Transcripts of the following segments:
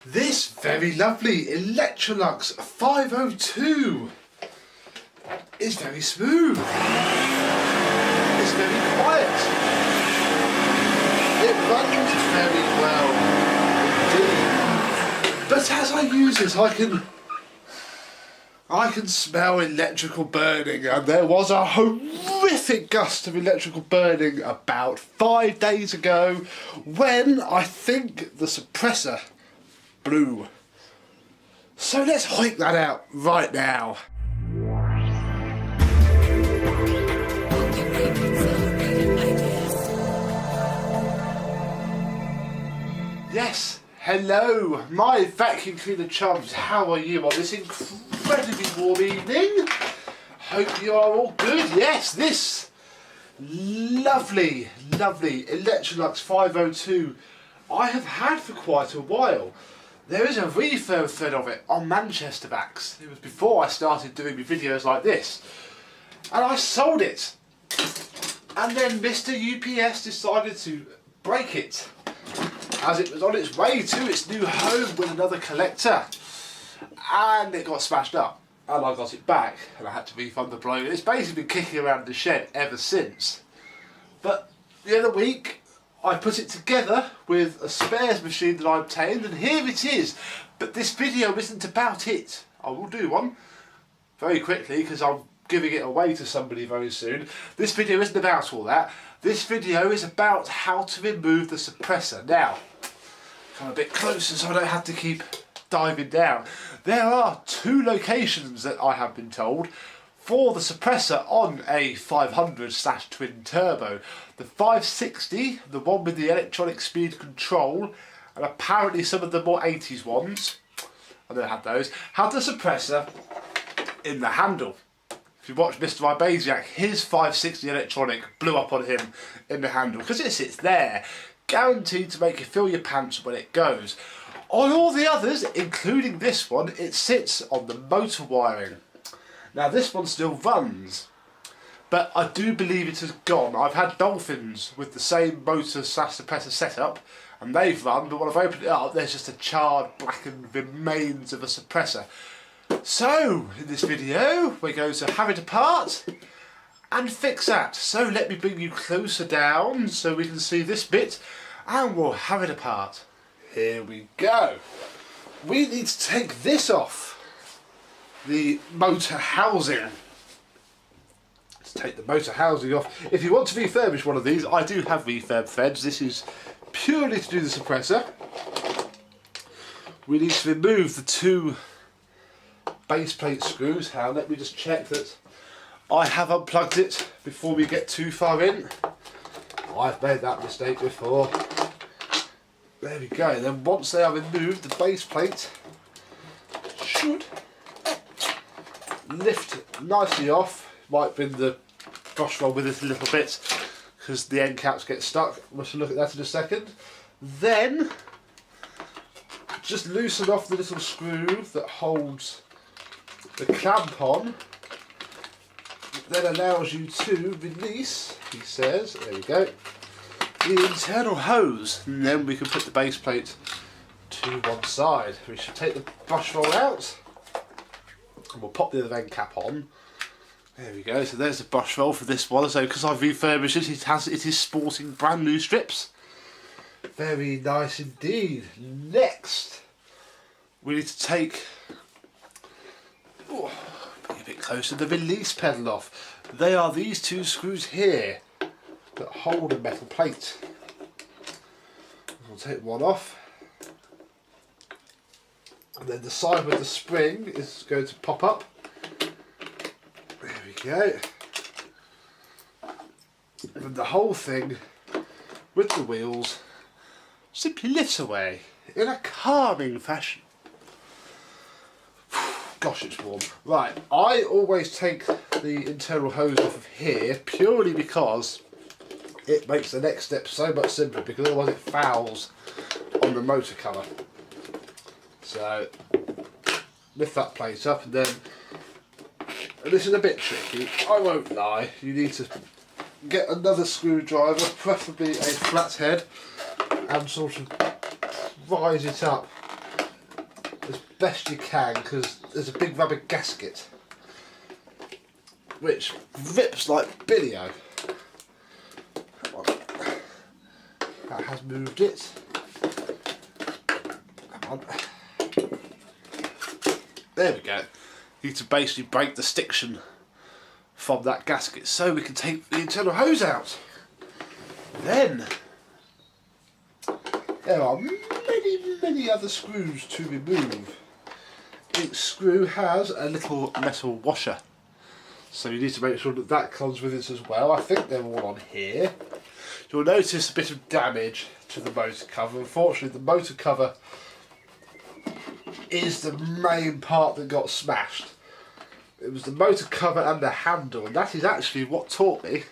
This very lovely Electrolux 502 is very smooth. It's very quiet. It runs very well indeed. But as I use it, I can smell electrical burning, and there was a horrific gust of electrical burning about 5 days ago when I think the suppressor blew. So let's hoik that out right now. Yes, hello, my vacuum cleaner chums. How are you on this incredibly warm evening? Hope you are all good. Yes, this lovely Electrolux 502 I have had for quite a while. There is a refurb thread of it on Manchester Vacs. It was before I started doing my videos like this. And I sold it. And then Mr. UPS decided to break it, as it was on its way to its new home with another collector. And it got smashed up. And I got it back and I had to refund the bloke. It's basically been kicking around the shed ever since. But the other week, I put it together with a spares machine that I obtained, and here it is. But this video isn't about it. I will do one very quickly because I'm giving it away to somebody very soon. This video isn't about all that. This video is about how to remove the suppressor. Now, come a bit closer so I don't have to keep diving down. There are two locations that I have been told for the suppressor on a 500/twin turbo. The 560, the one with the electronic speed control, and apparently some of the more 80s ones, I never had those, had the suppressor in the handle. If you watch Mr. Ibasiak, his 560 electronic blew up on him in the handle because it sits there, guaranteed to make you feel your pants when it goes. On all the others, including this one, it sits on the motor wiring. Now this one still runs, but I do believe it has gone. I've had Dolphins with the same motor/suppressor setup, and they've run, but when I've opened it up, there's just a charred, blackened remains of a suppressor. So, in this video, we're going to have it apart and fix that. So let me bring you closer down so we can see this bit, and we'll have it apart. Here we go. We need to take this off. The motor housing. Let's take the motor housing off. If you want to refurbish one of these, I do have refurb threads. This is purely to do the suppressor. We need to remove the two base plate screws. Now let me just check that I have unplugged it before we get too far in. I've made that mistake before. There we go. And then once they are removed, the base plate should lift nicely off. Might bring the brush roll with it a little bit because the end caps get stuck. We'll look at that in a second. Then just loosen off the little screw that holds the clamp on. It then allows you to release, he says, there we go, the internal hose, and then we can put the base plate to one side. We should take the brush roll out. And we'll pop the other end cap on. There we go. So there's the brush roll for this one. So because I've refurbished it, it is sporting brand new strips. Very nice indeed. Next, we need to take, bring a bit closer, the release pedal off. They are these two screws here that hold a metal plate. We'll take one off. And then the side with the spring is going to pop up. There we go. And then the whole thing with the wheels simply lifts away in a calming fashion. Gosh, it's warm. Right, I always take the internal hose off of here purely because it makes the next step so much simpler, because otherwise it fouls on the motor cover. So, lift that plate up, and then, and this is a bit tricky, I won't lie, you need to get another screwdriver, preferably a flathead, and sort of rise it up as best you can, because there's a big rubber gasket which rips like Billy-O. Come on. That has moved it. Come on. There we go. You need to basically break the stiction from that gasket so we can take the internal hose out. Then there are many other screws to remove. Each screw has a little metal washer, so you need to make sure that that comes with it as well. I think they're all on here. You'll notice a bit of damage to the motor cover. Unfortunately, the motor cover is the main part that got smashed. It was the motor cover and the handle, and that is actually what taught me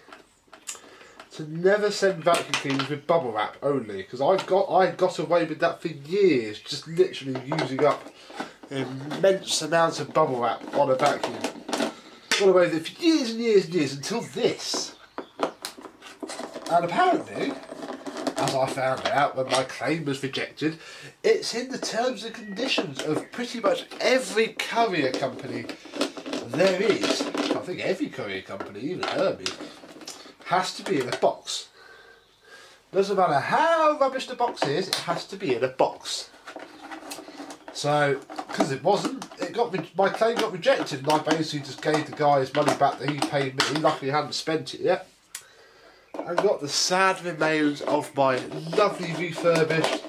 to never send vacuum cleaners with bubble wrap only, because I got away with that for years, just literally using up immense amounts of bubble wrap on a vacuum. Got away with it for years and years and years until this. And apparently, as I found out when my claim was rejected, it's in the terms and conditions of pretty much every courier company there is. I think every courier company, even Hermes, has to be in a box. Doesn't matter how rubbish the box is, it has to be in a box. So, because it wasn't, my claim got rejected, and I basically just gave the guy his money back that he paid me. Luckily, he hadn't spent it yet. And got the sad remains of my lovely refurbished,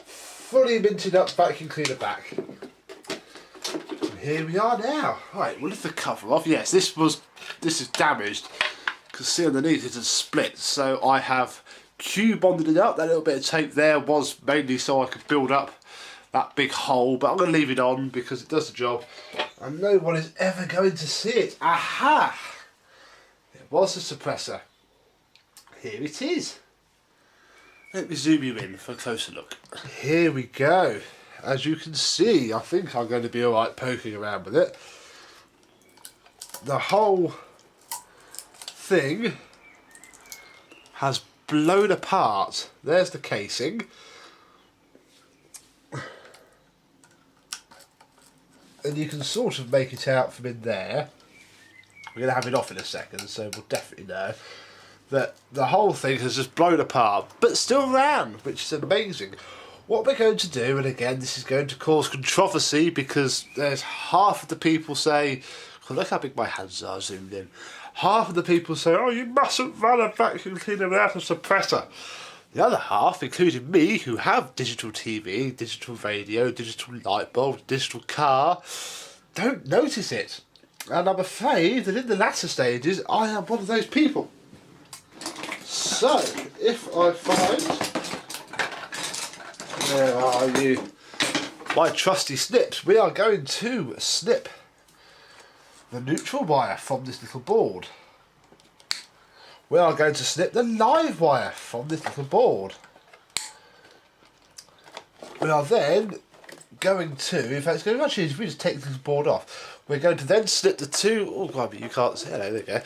fully minted up vacuum cleaner back. And here we are now. Right, we'll lift the cover off. Yes, this is damaged, because see underneath it has split. So I have Q-bonded it up. That little bit of tape there was mainly so I could build up that big hole, but I'm going to leave it on because it does the job and no one is ever going to see it. Aha! It was a suppressor. Here it is. Let me zoom you in for a closer look. Here we go. As you can see, I think I'm going to be alright poking around with it. The whole thing has blown apart. There's the casing. And you can sort of make it out from in there. We're going to have it off in a second, so we'll definitely know that the whole thing has just blown apart, but still ran, which is amazing. What we're going to do, and again this is going to cause controversy because there's half of the people say, oh, look how big my hands are zoomed in. Half of the people say, oh, you mustn't run a vacuum cleaner without a suppressor. The other half, including me, who have digital TV, digital radio, digital light bulb, digital car, don't notice it. And I'm afraid that in the latter stages, I am one of those people. So, if I find, where are you, my trusty snips, we are going to snip the neutral wire from this little board. We are going to snip the live wire from this little board. We are then going to, in fact it's going to be much easier if we just take this board off. We're going to then snip the two, oh god, you can't see, hello, there you go.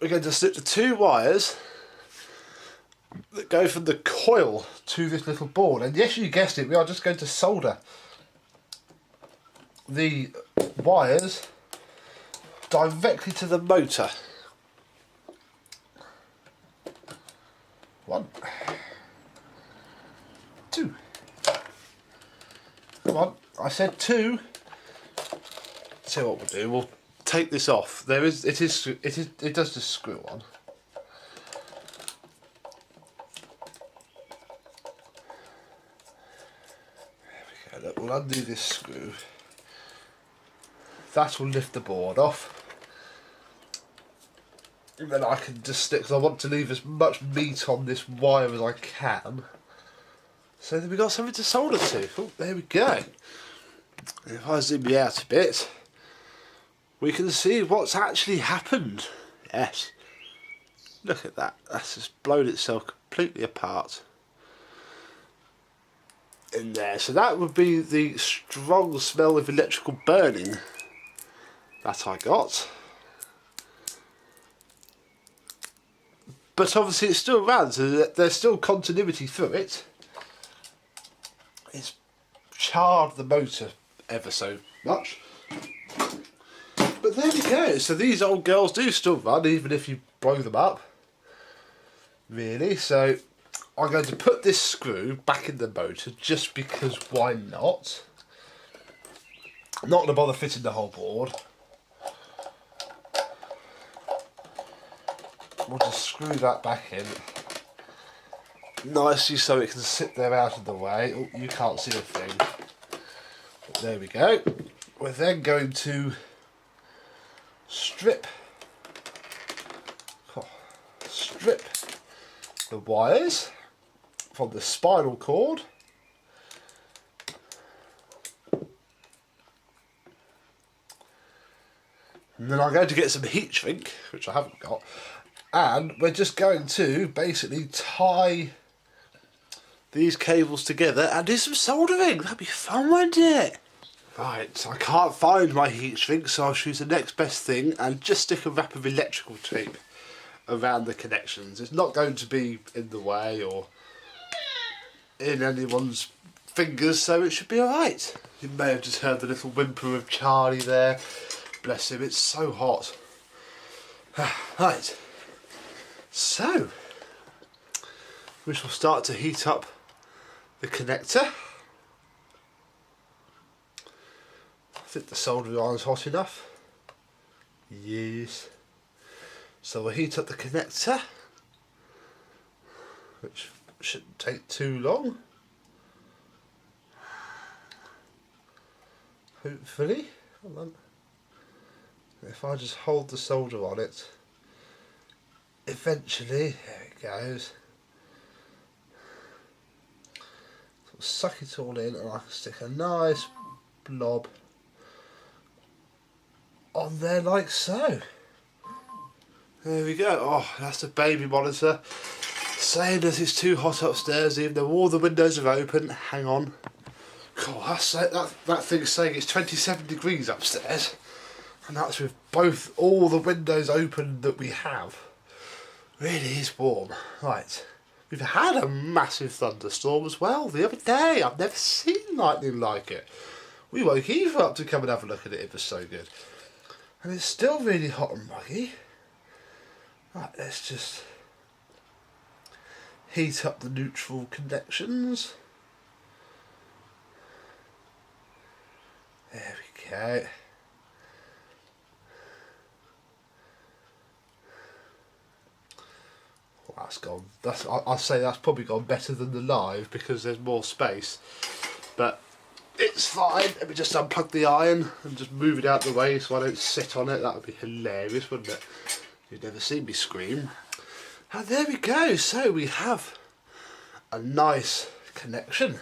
We're going to snip the two wires that go from the coil to this little board. And yes, you guessed it, we are just going to solder the wires directly to the motor. 1, 2. Come on, I said 2. So what we'll do, we'll take this off. It does just screw on. There we go. Look, we'll undo this screw. That will lift the board off. And then I can just stick, because I want to leave as much meat on this wire as I can. So then we've got something to solder to. Oh, there we go. If I zoom you out a bit, we can see what's actually happened. Yes. Look at that. That's just blown itself completely apart. In there. So that would be the strong smell of electrical burning that I got. But obviously it still ran, so there's still continuity through it. It's charred the motor ever so much. But there we go. So these old girls do still run even if you blow them up. Really. So I'm going to put this screw back in the motor just because why not? I'm not going to bother fitting the whole board. We'll just screw that back in nicely so it can sit there out of the way. Oh, you can't see a thing. But there we go. We're then going to strip the wires from the spinal cord. And then I'm going to get some heat shrink, which I haven't got, and we're just going to basically tie these cables together and do some soldering. That'd be fun, wouldn't it? Right, I can't find my heat shrink, so I'll choose the next best thing and just stick a wrap of electrical tape around the connections. It's not going to be in the way or in anyone's fingers, so it should be alright. You may have just heard the little whimper of Charlie there. Bless him, it's so hot. Right, so we shall start to heat up the connector. I think the soldering iron's hot enough. Yes. So we'll heat up the connector, which shouldn't take too long. Hopefully. Hold on. If I just hold the solder on it, eventually, there it goes. So suck it all in and I can stick a nice blob on there like so. There we go. Oh, that's the baby monitor saying that it's too hot upstairs even though all the windows are open. Hang on. God, that thing's saying it's 27 degrees upstairs. And that's with all the windows open that we have. Really is warm. Right. We've had a massive thunderstorm as well the other day. I've never seen lightning like it. We woke Eva up to come and have a look at it. It was so good. And it's still really hot and muggy. Right, let's just heat up the neutral connections. There we go. Well, that's gone. I'll say that's probably gone better than the live because there's more space. But it's fine. Let me just unplug the iron and just move it out of the way so I don't sit on it. That would be hilarious, wouldn't it? You'd never seen me scream. And there we go. So we have a nice connection.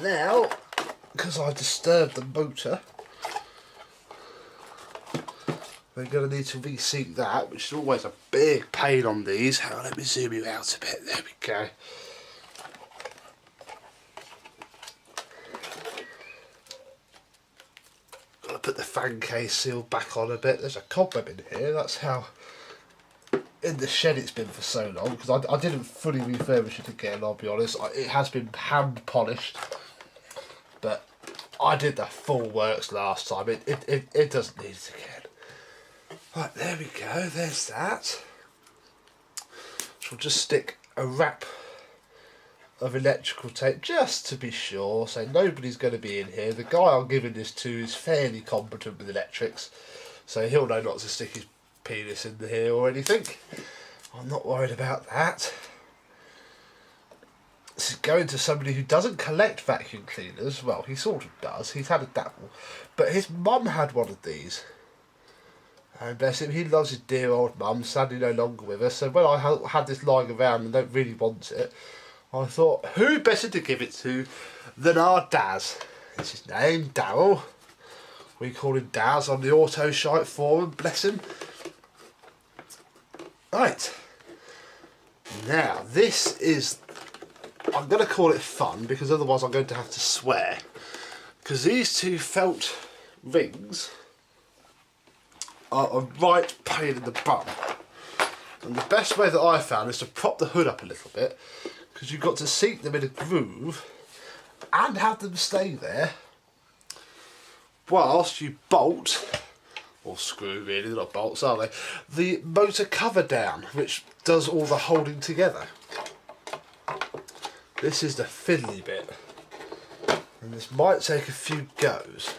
Now, because I disturbed the motor, we're going to need to reseat that, which is always a big pain on these. Hang on, let me zoom you out a bit. There we go. Got to put the fan case seal back on a bit. There's a cobweb in here. That's how in the shed it's been for so long, because I didn't fully refurbish it again, I'll be honest. It has been hand polished, but I did the full works last time. It doesn't need it again. Right, there we go, there's that. So we'll just stick a wrap of electrical tape just to be sure, so nobody's going to be in here. The guy I'm giving this to is fairly competent with electrics, so he'll know not to stick his penis in here or anything. I'm not worried about that. This is going to somebody who doesn't collect vacuum cleaners. Well, he sort of does, he's had a dabble, but his mum had one of these. And bless him, he loves his dear old mum, sadly no longer with us. So when I had this lying around and don't really want it, I thought, who better to give it to than our Daz? It's his name, Darryl. We call him Daz on the Auto Shite forum, bless him. Right. Now, this is, I'm going to call it fun, because otherwise I'm going to have to swear. Because these two felt rings are a right pain in the bum. And the best way that I found is to prop the hood up a little bit, because you've got to seat them in a groove and have them stay there whilst you bolt, or screw really, they're not bolts are they, the motor cover down, which does all the holding together. This is the fiddly bit, and this might take a few goes,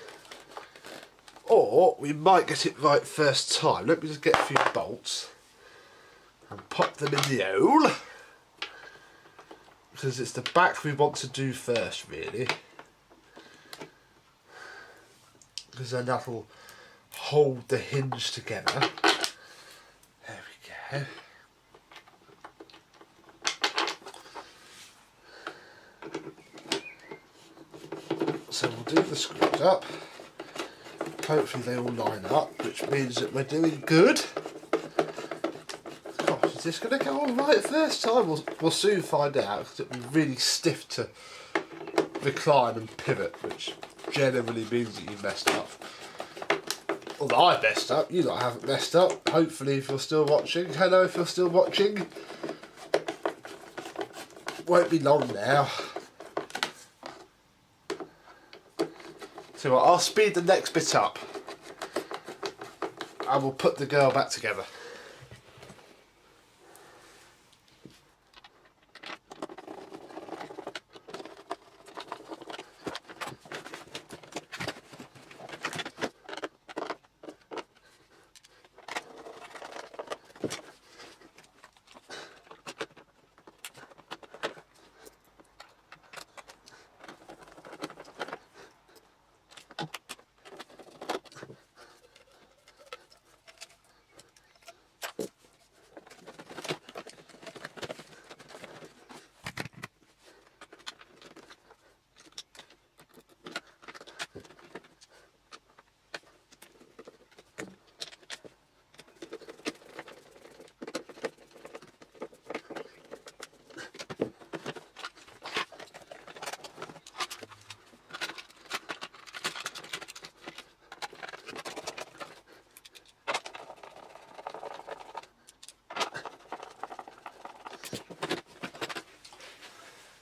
or we might get it right first time. Let me just get a few bolts and pop them in the hole, because it's the back we want to do first really, because then that'll hold the hinge together. There we go. So we'll do the screws up. Hopefully they all line up, which means that we're doing good. Gosh, is this going to go all right first time? We'll soon find out, because it'll be really stiff to recline and pivot, which generally means that you messed up. Although I messed up, you lot haven't messed up. Hopefully if you're still watching. Hello if you're still watching. Won't be long now. So I'll speed the next bit up and we'll put the girl back together.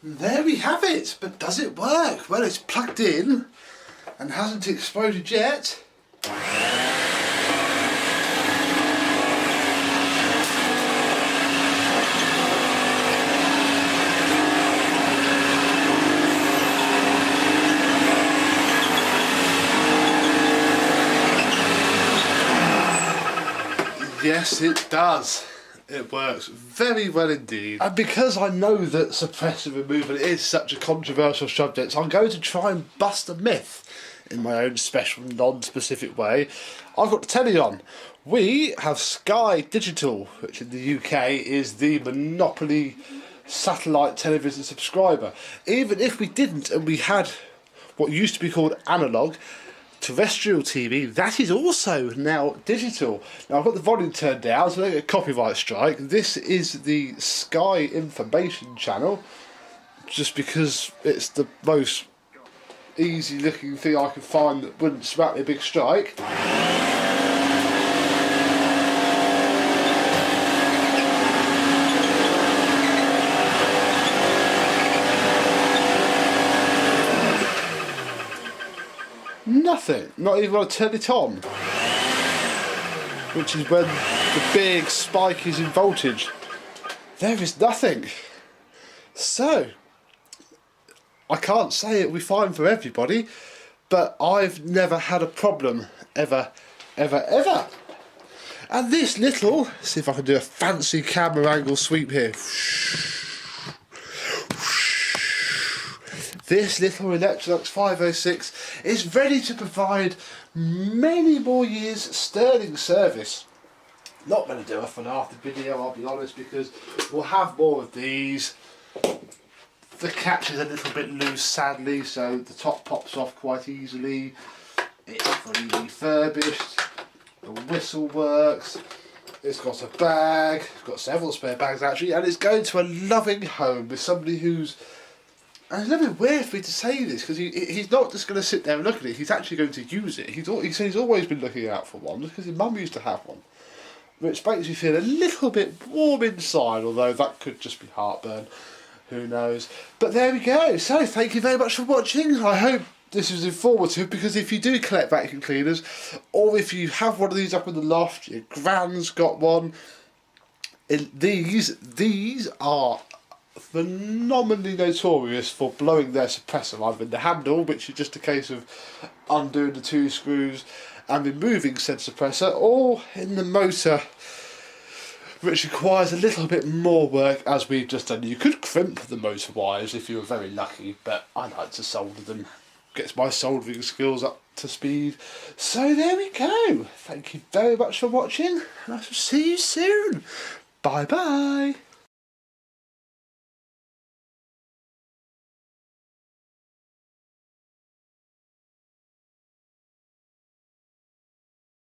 There we have it, but does it work? Well, it's plugged in and hasn't exploded yet. Yes, it does. It works very well indeed. And because I know that suppressor removal is such a controversial subject, I'm going to try and bust a myth in my own special, non-specific way. I've got the telly on. We have Sky Digital, which in the UK is the monopoly satellite television subscriber. Even if we didn't and we had what used to be called analogue, terrestrial TV, that is also now digital. Now I've got the volume turned down so I don't get a copyright strike. This is the Sky Information channel, just because it's the most easy looking thing I could find that wouldn't smack me a big strike. Nothing, not even when I turn it on, which is when the big spike is in voltage. There is nothing. So, I can't say it'll be fine for everybody, but I've never had a problem, ever. And this little, see if I can do a fancy camera angle sweep here. This little Electrolux 506 is ready to provide many more years sterling service. Not going to do a fun after video, I'll be honest, because we'll have more of these. The catch is a little bit loose, sadly, so the top pops off quite easily. It's fully refurbished. The whistle works. It's got a bag. It's got several spare bags actually, and it's going to a loving home with somebody who's. And it's a little bit weird for me to say this, because he's not just going to sit there and look at it, he's actually going to use it. He said he's always been looking out for one, because his mum used to have one. Which makes me feel a little bit warm inside, although that could just be heartburn. Who knows? But there we go. So thank you very much for watching. I hope this was informative, because if you do collect vacuum cleaners, or if you have one of these up in the loft, your gran's got one, these are phenomenally notorious for blowing their suppressor, either in the handle, which is just a case of undoing the 2 screws and removing said suppressor, or in the motor, which requires a little bit more work, as we've just done. You could crimp the motor wires if you were very lucky, but I like to solder them. Gets my soldering skills up to speed. So there we go. Thank you very much for watching, and I shall see you soon. Bye bye.